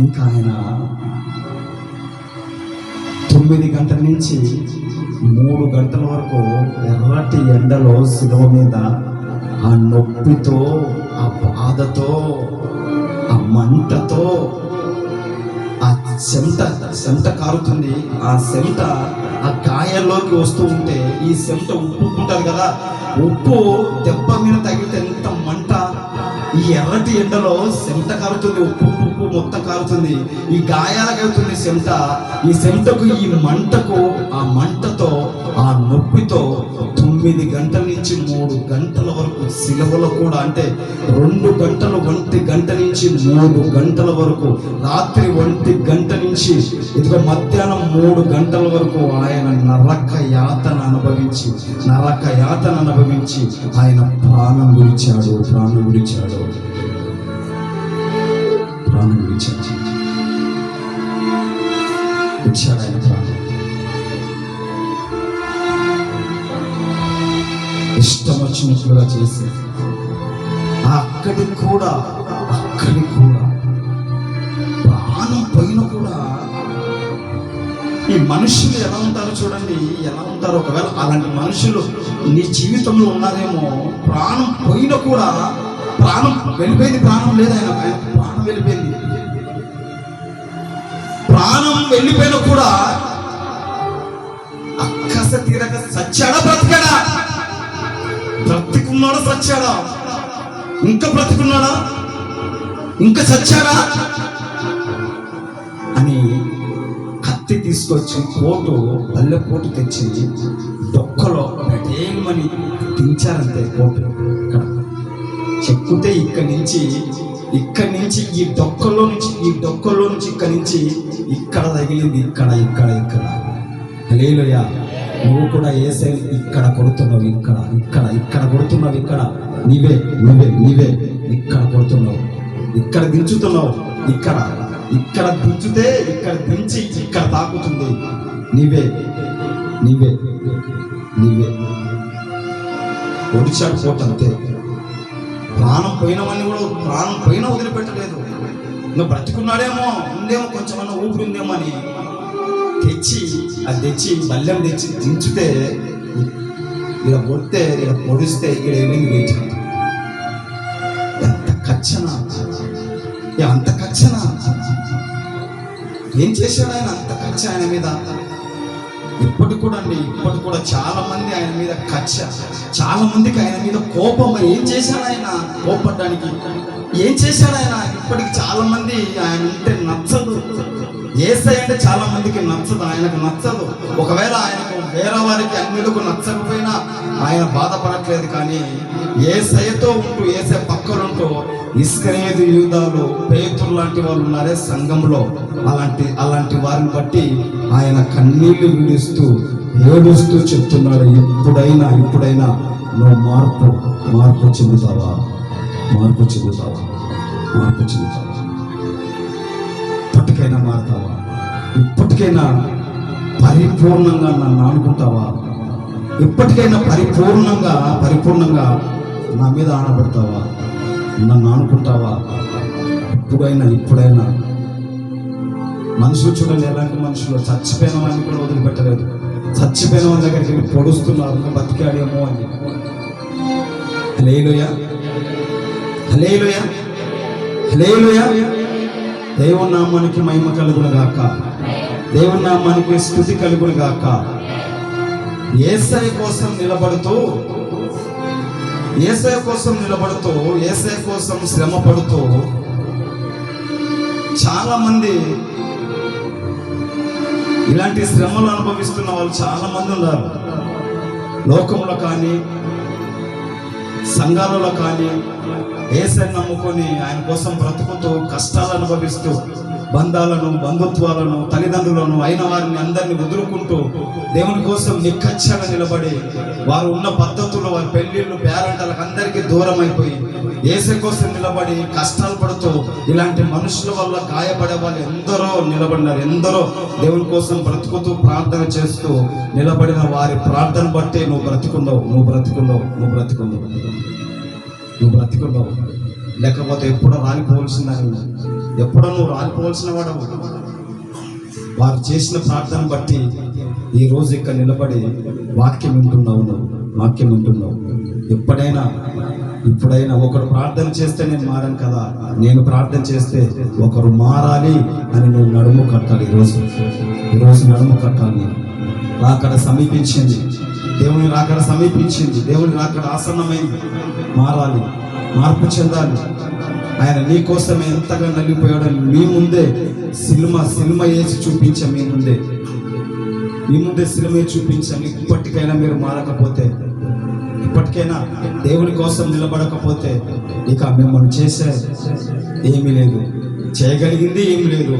ఇంకా ఆయన 9 గంటల నుంచి 3 గంటల వరకు ఎర్రటి ఎండలో శిలువ మీద ఆ నొప్పితో, ఆ బాధతో, ఆ మంటతో, ఆ చెమట కారుతుంది. ఆ చెమట ఆ గాయాల్లోకి వస్తూ ఉంటే ఈ చెమట ఉప్పు ఉంటుంది కదా, ఉప్పు దెబ్బ మీద తగిలితే ఎంత మంట. ఈ ఎర్రటి ఎండలో చెమట కారుతుంది, ఉప్పు మొత్తం కారుతుంది, ఈ గాయాలకు అవుతుంది చెమట. ఈ చెమటకు, ఈ మంటకు, ఆ మంటతో, ఆ నొప్పితో 9 గంటల నుంచి 3 గంటల వరకు సిలువలో కూడా, అంటే 2 గంటలు, 1 గంట నుంచి 3 గంటల వరకు, రాత్రి 1 గంట నుంచి ఇదిగో మధ్యాహ్నం 3 గంటల వరకు ఆయన నరక యాతన అనుభవించి ఆయన ప్రాణం విడిచాడు. ఆయన ప్రాణం. ఇష్టం వచ్చినట్లుగా చేసి అక్కడికి కూడా ప్రాణం పోయిన కూడా ఈ మనుషులు ఎలా ఉంటారో చూడండి, ఎలా ఉంటారో. ఒకవేళ అలాంటి మనుషులు నీ జీవితంలో ఉన్నారేమో. ప్రాణం పోయిన కూడా, ప్రాణం వెళ్ళిపోయింది, ప్రాణం లేదు ఆయన ప్రాణం వెళ్ళిపోయింది. ప్రాణం వెళ్ళిపోయిన కూడా అక్కస తీరక సచ్చాడా బ్రతికాడా? బ్రతికున్నాడా సచ్చాడా? ఇంకా బ్రతికున్నాడా? ఇంకా చచ్చాడా అని కత్తి తీసుకొచ్చి పల్లె పోటు తెచ్చి డొక్కలో పెట్టేయమని దించారంతే. పోటు ఇక్కడ చెక్కుతే ఇక్కడి నుంచి ఈ డొక్కలో నుంచి ఇక్కడి నుంచి ఇక్కడ తగిలింది, ఇక్కడ. హల్లెలూయా. నువ్వు కూడా యేసే ఇక్కడ కొడుతున్నావు, ఇక్కడ కొడుతున్నావు, ఇక్కడ నీవే ఇక్కడ కొడుతున్నావు, ఇక్కడ దించుతున్నావు, ఇక్కడ దించితే ఇక్కడ దించి ఇక్కడ తాకుతుంది. నీవే ఒడిచాడు పోటంతే. ప్రాణం పోయినవన్నీ కూడా, ప్రాణం పోయినా వదిలిపెట్టలేదు. ఇంకా బ్రతికున్నాడేమో, ఉందేమో, కొంచెమన్నా ఊపిరి ఉందేమో అని తెచ్చి బల్లెం తెచ్చి దించితే, ఇలా కొడితే, ఇలా పొడిస్తే ఇక్కడ వెళ్ళింది లేచి. ఎంత కచ్చన ఏం చేశాడు ఆయన? అంత కచ్చ ఆయన మీద. ఇప్పటికి కూడా చాలా మంది ఆయన మీద కచ్చ, చాలా మందికి ఆయన మీద కోపం. ఏం చేశాడు ఆయన? కోపడ్డానికి ఏం చేశాడు ఆయన? ఇప్పటికి చాలా మంది ఆయన అంటే నచ్చదు. యేసయ్య అంటే చాలా మందికి నచ్చదు, ఆయనకు నచ్చదు. ఒకవేళ ఆయనకు వేరే వారికి అన్నిలకు నచ్చకపోయినా ఆయన బాధపడట్లేదు. కానీ యేసయ్యతో ఉంటూ, యేసయ్య పక్కనుంటూ ఇస్కరియోతు, యూదాలు, పేతురు లాంటి వాళ్ళు ఉన్నారే సంఘంలో, అలాంటి వారిని బట్టి ఆయన కన్నీళ్లు విడుస్తూ ఏడుస్తూ చెప్తున్నాడు, ఇప్పుడైనా నువ్వు మార్పు చెందుతావా? ఇప్పటికైనా మారుతావా? ఇప్పటికైనా పరిపూర్ణంగా నన్ను ఆనుకుంటావా? ఇప్పటికైనా పరిపూర్ణంగా నా మీద ఆనబడతావా? నన్ను ఆనుకుంటావా? ఇప్పుడైనా మనుషులు చూడండి, ఎలాంటి మనుషులు. చచ్చిపోయిన వాడిని కూడా వదిలిపెట్టలేదు. చచ్చిపోయిన వాళ్ళ దగ్గరికి వెళ్ళి పొడుస్తున్నారు, బతికాడేమో అని. హల్లెలూయా. దేవుని నామానికి మహిమ కలుగును గాక, దేవుని నామానికి స్తుతి కలుగును గాక. యేసయ్య కోసం నిలబడుతూ, యేసయ్య కోసం శ్రమ పడుతూ చాలా మంది, ఇలాంటి శ్రమలు అనుభవిస్తున్న వాళ్ళు చాలా మంది ఉన్నారు. లోకంలో కానీ సంఘాలలో కానీ యేసుని నమ్ముకొని ఆయన కోసం బ్రతుకుతూ కష్టాలు అనుభవిస్తూ బంధాలను, బంధుత్వాలను, తల్లిదండ్రులను అయిన వారిని అందరినీ వదులుకుంటూ దేవుని కోసం నిక్కచ్చగా నిలబడి వారు ఉన్న పద్ధతుల్లో వారి పెళ్లిళ్ళు పేరంటాలకు అందరికీ దూరం అయిపోయి యేసు కోసం నిలబడి కష్టాలు పడుతూ ఇలాంటి మనుషుల వల్ల గాయపడే వాళ్ళు ఎందరో నిలబడినారు. ఎందరో దేవుని కోసం బ్రతుకుతూ ప్రార్థన చేస్తూ నిలబడిన వారి ప్రార్థన బట్టే నువ్వు బ్రతికున్నావు. లేకపోతే ఎప్పుడో రాలిపోవలసిందని, ఎప్పుడో నువ్వు రాలిపోవలసిన వాడవు. వారు చేసిన ప్రార్థన బట్టి ఈ రోజు ఇక్కడ నిలబడి వాక్యం వింటున్నావు. ఇప్పుడైనా ఒకరు ప్రార్థన చేస్తే నేను మారాను కదా, నేను ప్రార్థన చేస్తే ఒకరు మారాలి అని నువ్వు నడుము కట్టాలి. ఈరోజు నడుము కట్టాలి. రాకడ సమీపించింది, దేవుని రాకడ సమీపించింది, దేవుని రాకడ ఆసన్నమైంది. మారాలి, మార్పు చెందాలి. ఆయన నీ కోసమే ఎంతగా నలిగిపోయాడో మీ ముందే సినిమా వేసి చూపించా, మీ ముందే సినిమా చూపించాను. ఇప్పటికైనా మీరు మారకపోతే, ఇప్పటికైనా దేవుని కోసం నిలబడకపోతే ఇక మిమ్మల్ని చేసే ఏమీ లేదు, చేయగలిగింది ఏమి లేదు.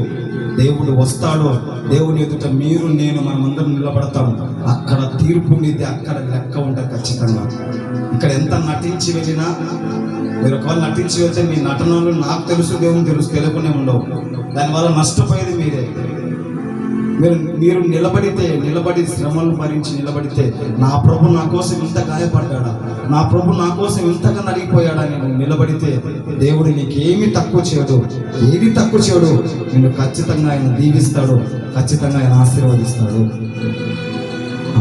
దేవుడు వస్తాడు, దేవుని ఎదుట మీరు నేను మనమందరం నిలబడతాము. అక్కడ తీర్పు మీదే, అక్కడ లెక్క ఉంటుంది ఖచ్చితంగా. ఇక్కడ ఎంత నటించి వెళ్ళినా, మీరు ఒకవేళ నటించి వెళ్తే మీ నటనలు నాకు తెలుసు, దేవుని తెలుసు, తెలియకుండా ఉండవు. దానివల్ల నష్టపోయేది మీరే. మీరు నిలబడి శ్రమలను భరించి నిలబడితే, నా ప్రభు నా కోసం ఇంత గాయపడ్డాడా, నా ప్రభు నా కోసం ఇంతగా నలిగిపోయాడా, నేను నిలబడితే దేవుడు నీకేమి తక్కువ చేయడు, ఏది తక్కువ చేయడు. నిన్ను ఖచ్చితంగా ఆయన దీవిస్తాడు, ఖచ్చితంగా ఆయన ఆశీర్వదిస్తాడు.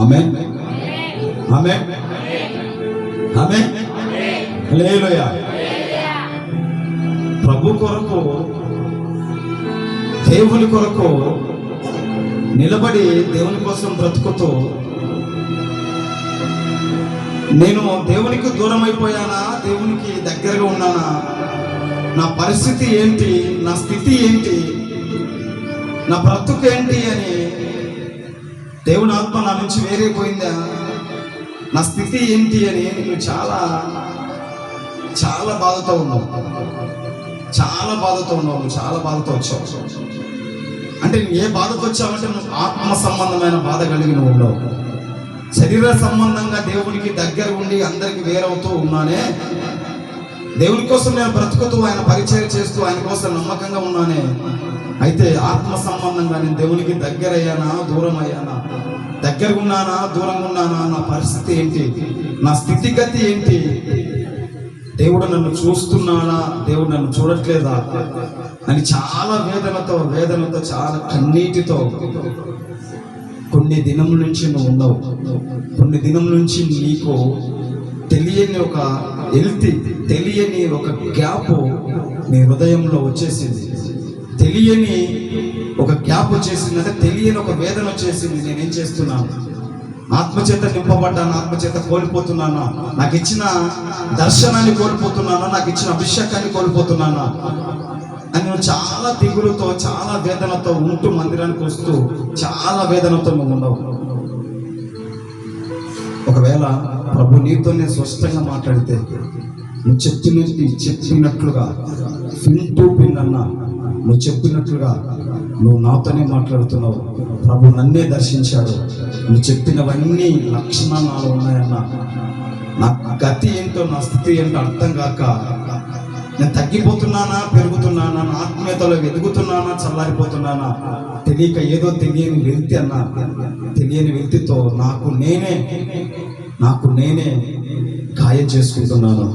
ఆమేన్, ఆమేన్, ఆమేన్, హల్లెలూయా. ప్రభు కొరకు, దేవుని కొరకు నిలబడి దేవుని కోసం బ్రతుకుతూ, నేను దేవునికి దూరం అయిపోయానా, దేవునికి దగ్గరగా ఉన్నానా, నా పరిస్థితి ఏంటి, నా స్థితి ఏంటి, నా బ్రతుకు ఏంటి అని దేవుని ఆత్మ నా నుంచి వేరైపోయిందా, నా స్థితి ఏంటి అని నేను చాలా బాధతో ఉన్నావు, చాలా బాధతో వచ్చావు. అంటే ఏ బాధతో వచ్చావంటే నువ్వు ఆత్మ సంబంధమైన బాధ కలిగి నువ్వు ఉండవు. శరీర సంబంధంగా దేవునికి దగ్గర ఉండి అందరికి వేరవుతూ ఉన్నానే, దేవుని కోసం నేను బ్రతుకుతూ ఆయన పరిచయం చేస్తూ ఆయన కోసం నమ్మకంగా ఉన్నానే. అయితే ఆత్మ సంబంధంగా నేను దేవునికి దగ్గర అయ్యానా, దూరం అయ్యానా, దగ్గర ఉన్నానా, దూరంగా ఉన్నానా, నా పరిస్థితి ఏంటి, నా స్థితిగతి ఏంటి, దేవుడు నన్ను చూస్తున్నాడా, దేవుడు నన్ను చూడట్లేదా అని చాలా వేదనతో చాలా కన్నీటితో కొన్ని దినం నుంచి నువ్వు ఉన్నావు. కొన్ని దినం నుంచి నీకు తెలియని ఒక గ్యాప్ నీ హృదయంలో వచ్చేసింది. తెలియని ఒక గ్యాప్ వచ్చేసింది, అంటే తెలియని ఒక వేదన వచ్చేసింది. నేనేం చేస్తున్నాను, ఆత్మచేత నింపబడ్డాను, ఆత్మచేత కోల్పోతున్నాను, నాకు ఇచ్చిన దర్శనాన్ని కోల్పోతున్నాను, నాకు ఇచ్చిన అభిషేకాన్ని కోల్పోతున్నాను అని నువ్వు చాలా దిగులుతో, చాలా వేదనతో ఉంటూ మందిరానికి వస్తూ చాలా వేదనతో నువ్వు ఉన్నావు. ఒకవేళ ప్రభు నీతోనే స్పష్టంగా మాట్లాడితే, నువ్వు చెప్పినట్లుగా నువ్వు చెప్పినట్లుగా నువ్వు నాతోనే మాట్లాడుతున్నావు, ప్రభు నన్నే దర్శించాడు, నువ్వు చెప్పినవన్నీ లక్షణాలు నాలో ఉన్నాయన్నా, నా గతి ఏంటో, నా స్థితి ఏంటో అర్థం కాక నేను తగ్గిపోతున్నానా, పెరుగుతున్నానా, నా ఆత్మీయతలో ఎదుగుతున్నానా, చల్లారిపోతున్నానా తెలియక ఏదో తెలియని వ్యక్తితో నాకు నేనే గాయం చేసుకుంటున్నాను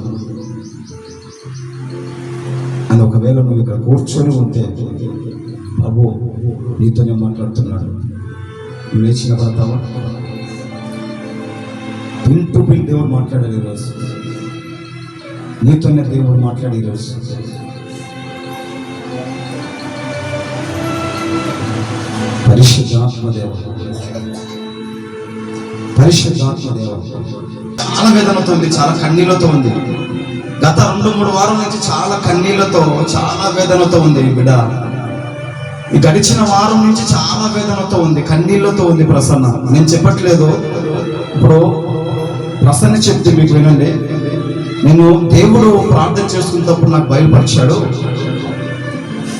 అని ఒకవేళ నువ్వు ఇక్కడ కూర్చొని ఉంటే ప్రభు నీతోనే మాట్లాడుతున్నాడు. నువ్వు లేచిన పడతావా? వింటూ దేవుడు మాట్లాడాలి ఈరోజు, నీతోనే దేవుడు మాట్లాడి ఈరోజు. పరిశుద్ధాత్మదేవ చాలా వేదనతో ఉంది, చాలా కన్నీళ్లతో ఉంది. గత 2-3 వారాల నుంచి చాలా కన్నీళ్లతో, చాలా వేదనతో ఉంది ఈ బిడ్డ. ఈ గడిచిన వారం నుంచి చాలా వేదనతో ఉంది, కన్నీళ్లతో ఉంది. ప్రసన్న, నేను చెప్పట్లేదు. ఇప్పుడు ప్రసన్న చెప్తే మీకు వినండి. నేను దేవుడు ప్రార్థన చేసుకున్నప్పుడు నాకు బయలుపరిచాడు.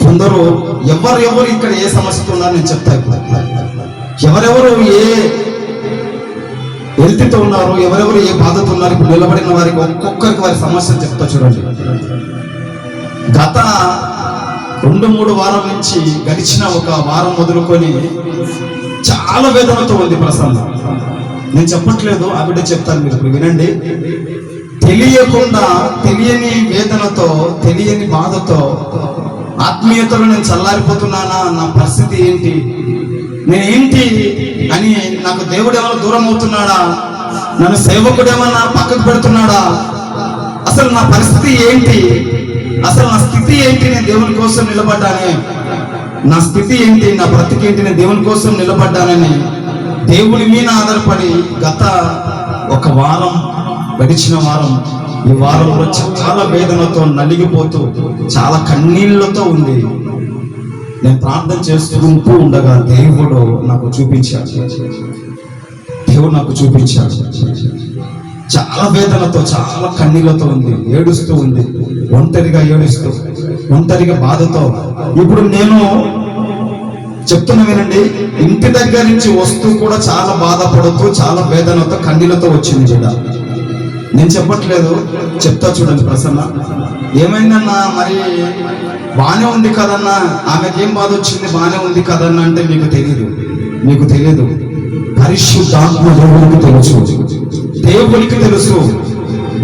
కొందరు ఎవరెవరు ఇక్కడ ఏ సమస్యతో ఉన్నారో నేను చెప్తా. ఇప్పుడు ఎవరెవరు ఏ హెల్త్తో ఉన్నారు, ఎవరెవరు ఏ బాధతో ఉన్నారు, ఇప్పుడు నిలబడిన వారికి ఒక్కొక్కరికి వారి సమస్యలు చెప్తా చూడండి. గత 2-3 వారం నుంచి గడిచిన ఒక వారం మొదలుకొని చాలా వేదనతో ఉంది ప్రసన్న. నేను చెప్పట్లేదు, ఆ బిడ్డ చెప్తాను, మీరు ఇప్పుడు వినండి. తెలియకుండా, తెలియని వేదనతో, తెలియని బాధతో, ఆత్మీయతలో నేను చల్లారిపోతున్నానా, నా పరిస్థితి ఏంటి, నేనేంటి అని, నాకు దేవుడు ఏమైనా దూరం అవుతున్నాడా, నన్ను సేవకుడు ఏమన్నా పక్కకు పెడుతున్నాడా, అసలు నా పరిస్థితి ఏంటి, అసలు నా స్థితి ఏంటి, నేను దేవుని కోసం నిలబడ్డానే, నా స్థితి ఏంటి, నా బ్రతికేంటి, నేను దేవుని కోసం నిలబడ్డానని దేవుని మీద ఆధారపడి గత ఒక వారం, గడిచిన వారం, ఈ వారంలో చాలా వేదనతో నలిగిపోతూ చాలా కన్నీళ్లతో ఉంది. నేను ప్రార్థన చేసుకుంటూ ఉండగా దేవుడు నాకు చూపించాడు. చాలా వేదనతో, చాలా కన్నీళ్లతో ఉంది, ఏడుస్తూ ఉంది, ఒంటరిగా బాధతో. ఇప్పుడు నేను చెప్తున్నా వినండి, ఇంటి దగ్గర నుంచి వస్తూ కూడా చాలా బాధపడుతూ, చాలా వేదనతో, కన్నీళ్లతో వచ్చింది బిడ్డ. నేను చెప్పట్లేదు, చెప్తా చూడండి. ప్రసన్న ఏమైందన్నా, మరి బానే ఉంది కదన్నా, ఆమెకేం బాధ వచ్చింది, బానే ఉంది కదన్నా అంటే మీకు తెలియదు. పరిశుద్ధాత్మ దేవునికి తెలుసు, దేవునికి తెలుసు.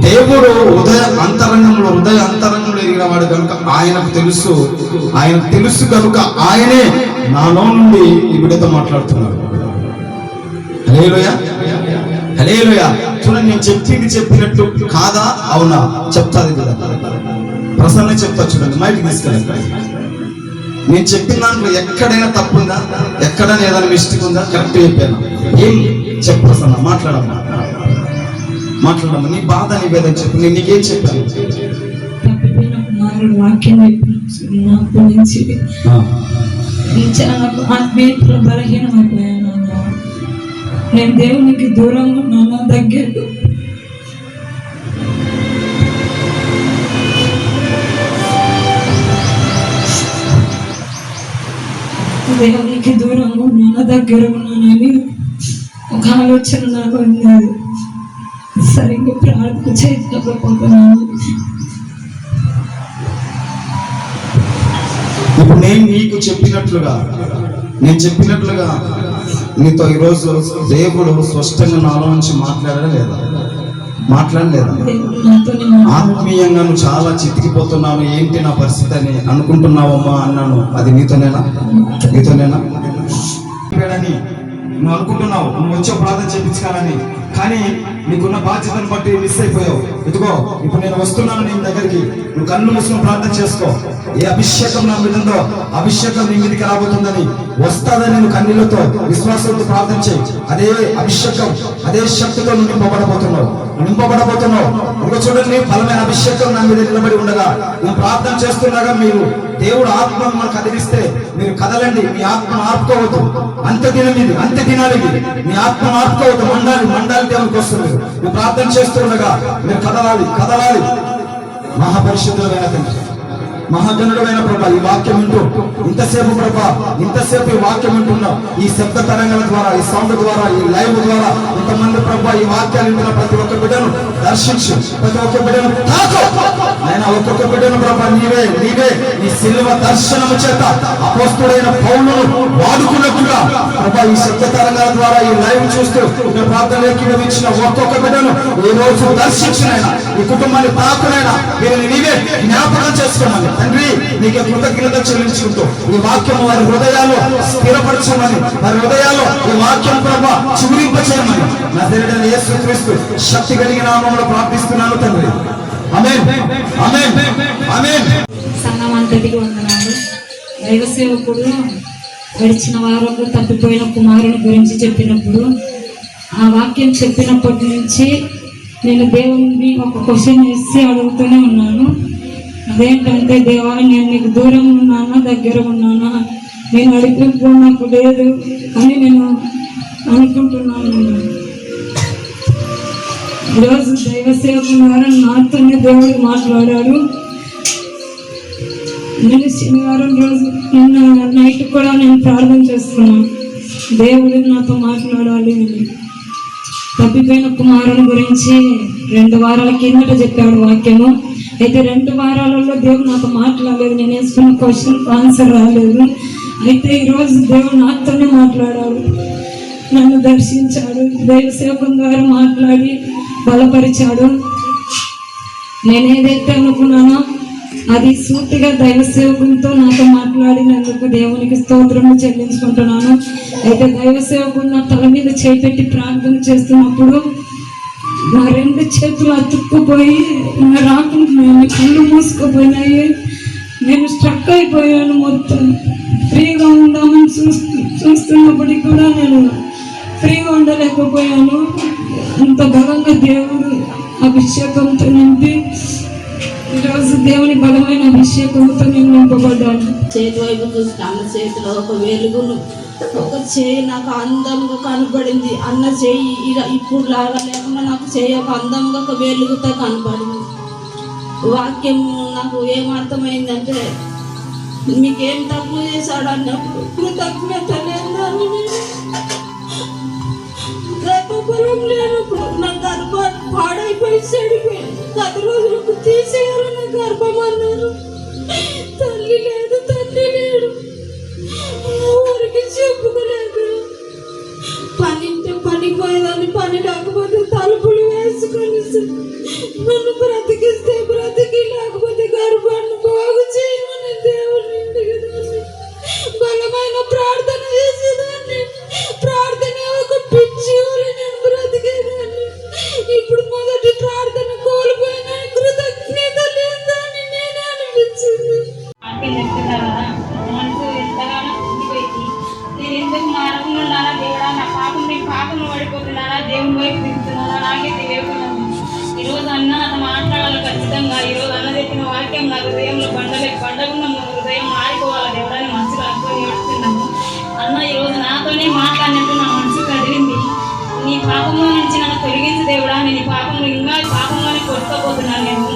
దేవుడు హృదయ అంతరంగంలో ఎరిగిన వాడు కనుక ఆయనకు తెలుసు కనుక ఆయనే నాలో నుండి ఈ బిడ్డతో మాట్లాడుతున్నాడు. హల్లెలూయా, హల్లెలూయా. చూడండి, నేను చెప్పినట్టు కాదా, అవునా, చెప్తాది కదా. ప్రసన్న చెప్తా చూడండి, మైక్ తీసుకెళ్ళండి. నేను చెప్పిన దాంట్లో ఎక్కడైనా తప్పుందా, ఎక్కడైనా ఏదైనా మిస్టేక్ ఉందా, కరెక్ట్ చెప్పాను. ఏం చెప్పు ప్రసన్న, మాట్లాడమ్మా, నీ బాధ, నీ వేదన చెప్పు. నేను నీకేం చెప్పాను? బలహీనమైపోయాను. నేను దేవునికి దూరంగా ఉన్నాను, దగ్గరకు దేవునికి దూరంగా ఉన్నాను, దగ్గర ఉన్నానని ఒక ఆలోచన నాకు ఉన్నది. సరిగ్గా ప్రార్థన చేయకపోతున్నాను. ఇప్పుడు నేను చెప్పినట్లుగా నీతో ఈరోజు దేవుడు స్పష్టంగా నాలో నుంచి మాట్లాడలేదా? ఆత్మీయంగా నువ్వు చాలా చితికిపోతున్నావు, ఏంటి నా పరిస్థితి అని అనుకుంటున్నావమ్మా అన్నాను. అది నీతోనేనా? నువ్వు అనుకుంటున్నావు నువ్వు వచ్చే ప్రార్థన చేయించుకోవాలని, కానీ నీకున్న బాధ్యతను బట్టి మిస్ అయిపోయావు. ఇదిగో ఇప్పుడు నేను వస్తున్నాను నీ దగ్గరికి, నువ్వు కళ్ళు మూసుకొని ప్రార్థన చేసుకో. ఏ అభిషేకం నా మీద ఉందో అభిషేకం నీ మీదకి రాబోతుందని, వస్తాదని నువ్వు కన్నీళ్లతో, విశ్వాసంతో ప్రార్థన చేయి. అదే అభిషేకం, అదే శక్తితో నువ్వు నింపబడబోతున్నావు. ఇదిగో చూడండి, బలమైన అభిషేకం నా మీద నిలబడి ఉండగా, నేను ప్రార్థన చేస్తుండగా మీరు దేవుడు ఆత్మను మనకు కదిలిస్తే మీరు కదలండి. మీ ఆత్మను ఆపుకోవద్దు. అంత్య దినాలు మీ ఆత్మను ఆపుకోవద్దు. మండాలి దేవునికి వస్తుంది. మీరు ప్రార్థన చేస్తుండగా మీరు కదలాలి. మహాపరిశుద్ధులైన తండ్రి, మహాజనుడమైన ప్రభా, ఈ వాక్యం వింటూ ఇంతసేపు ఈ వాక్యం వింటున్నాం. ఈ శబ్ద తరంగాల ద్వారా, ఈ సౌండ్ ద్వారా, ఈ లైవ్ ద్వారా ఇంతమంది ప్రభా ఈ వాక్యాలు వింటున్న ప్రతి ఒక్క బిడ్డను దర్శించు, ప్రతి ఒక్క బిడ్డను తాకు. ఆయన ఒక్కొక్క బిడ్డను ప్రభా నీవే నీ సిలువ దర్శనము చేత అపోస్తుడైన పౌలును వాడుకున్నట్టుగా ప్రభా ఈ శబ్ద తరంగాల ద్వారా, ఈ లైవ్ చూస్తూ ప్రార్థనలోకి ఇచ్చిన ఒక్కొక్క బిడ్డను ఈ రోజు దర్శించినైనా, ఈ కుటుంబాన్ని తాకునైనా వీరిని నీవే జ్ఞాపకం చేసుకోమని తండ్రి నీకే కృతజ్ఞత చెల్లించుకుంటూ ఈ వాక్యం వారి హృదయాల్లో స్థిరపరచమని, వారి హృదయాల్లో ఈ వాక్యం ప్రభా చిగురింపచేయమని నజరేయుడైన యేసుక్రీస్తు శక్తి కలిగిన నామములో ప్రార్థిస్తున్నాను తండ్రి. ఆమేన్, ఆమేన్, ఆమేన్. సంఘమంతటికి వందనాలు. దైవ సేవకుడు గడిచిన వారంలో తప్పిపోయిన కుమారుని గురించి చెప్పినప్పుడు, ఆ వాక్యం చెప్పినప్పటి నుంచి నేను దేవుని ఒక క్వశ్చన్ వేసి అడుగుతూనే ఉన్నాను. అదేంటంటే, దేవా నేను నీకు దూరం ఉన్నానా, దగ్గర ఉన్నానా, నేను అడిగినప్పుడు నాకు లేదు అని నేను అనుకుంటున్నాను. ఈరోజు దైవ సేవకుల ద్వారా నాతోనే దేవుడు మాట్లాడాడు. నేను శనివారం రోజు నిన్న నైట్ కూడా నేను ప్రార్థన చేస్తున్నాను, దేవుడు నాతో మాట్లాడాలి అని. తప్పిపోయిన కుమారుని గురించి 2 వారాల కిందట చెప్పాడు వాక్యము. అయితే 2 వారాలలో దేవుడు నాతో మాట్లాడలేదు, నేను వేసుకున్న క్వశ్చన్ ఆన్సర్ రాలేదు. అయితే ఈరోజు దేవుడు నాతోనే మాట్లాడాడు, నన్ను దర్శించాడు, దైవ సేవకుల ద్వారా మాట్లాడి బలపరిచాడు. నేను ఏదైతే అనుకున్నానో అది సూటిగా దైవ సేవకులతో నాతో మాట్లాడినందుకు దేవునికి స్తోత్రము చెల్లించుకుంటున్నాను. అయితే దైవ సేవకుడు నా తల మీద చేపెట్టి ప్రార్థన చేస్తున్నప్పుడు నా 2 చేతులు అతుక్కుపోయి నా రాకుండా కళ్ళు మూసుకుపోయినాయి. నేను స్ట్రక్ అయిపోయాను. మొత్తం ఫ్రీగా ఉందామని చూస్తున్నప్పటికీ కూడా నేను ఫ్రీగా ఉండలేకపోయాను. అంత బలంగా దేవుడు అభిషేకంతో నింపి ఈరోజు దేవుని బలమైన అభిషేకంతో నేను నింపబడ్డాను. చేతి వైపు చూస్తే అన్న చేతిలో ఒక వెలుగును, ఒక చేయి నాకు అందంగా కనపడింది. అన్న చేయి ఇప్పుడు లాగా లేకుండా నాకు చేయి ఒక అందంగా ఒక వెలుగుతో కనపడింది. వాక్యం నాకు ఏమర్థమైందంటే, మీకేం తప్పు చేశాడు అన్నప్పుడు కృతజ్ఞత లేదని, గర్భఫలం లేనప్పుడు నా గర్భం పాడైపోయి చెడిపోయింది. 10 రోజులకు తీసేయాలి నా గర్భం అన్నారు. తల్లి లేదు, తండ్రి లేడు, ఊరికి చెప్పుకోలేదు. పనికి పోయేదాన్ని, పని లేకపోతే తలుపులు వేసుకొని నన్ను బ్రతికిస్తే బ్రతికి, లేకపోతే గర్భాన్ని బాగు చేయమని దేవుని ఇంటికి బలమైన ప్రార్థన చేసేదాన్ని. ప్రార్థన ఒక పిచ్చి నేను బ్రతికేదాన్ని. ఇప్పుడు మొదటి ప్రార్థన కోల్పోయినా కృతజ్ఞత లేదని నేనే అనిపించింది. మనసు ఎంతగానో కుంగిపోయింది. నేను ఎందుకు మానకుండా ఉన్నానా దేవుడా, నా పాపంలో పడిపోతున్నానా, దేవుని వైపు తిరుగుతున్నానా, నాకే తెలియకుండా. ఈరోజు అన్న నాతో మాట్లాడాలి ఖచ్చితంగా. ఈరోజు అన్న చెప్పిన వాక్యం నా హృదయంలో పండగున్న హృదయం మారిపోవాలి దేవుడా అని మనసులో అనుకొని ఏడుస్తున్నాను. అన్న ఈరోజు నాతోనే మాట్లాడినట్టు నా మనసు కదిలింది. నీ పాపంలో నుంచి నన్ను తొలగించు దేవుడా, నేను ఈ పాపంలో ఇంకా పాపంలోనే కొట్టుకోపోతున్నాను. నేను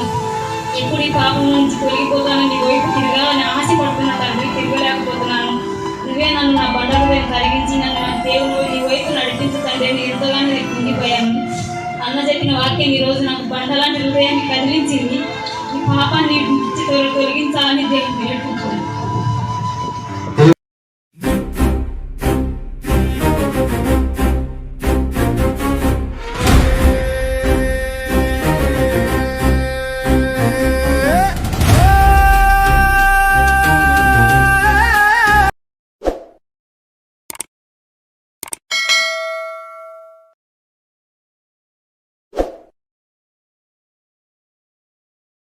ఎప్పుడు ఈ పాపం నుంచి తొలగిపోతాను, నీ వైపు తిరగాలని ఆశపడుతున్నా తండ్రి, తిరగలేకపోతున్నాను. నువ్వే నన్ను నా బండ హృదయం కలిగించి నన్ను నా దేవుడు నీ వైపు నడిపించు తండ్రి. నేను ఎంతగానో కుంగిపోయాను. అన్న చెప్పిన వాక్యం ఈరోజు నాకు బండలాంటి హృదయాన్ని కదిలించింది. ఈ పాపాన్ని తొలగించాలని దేవుడు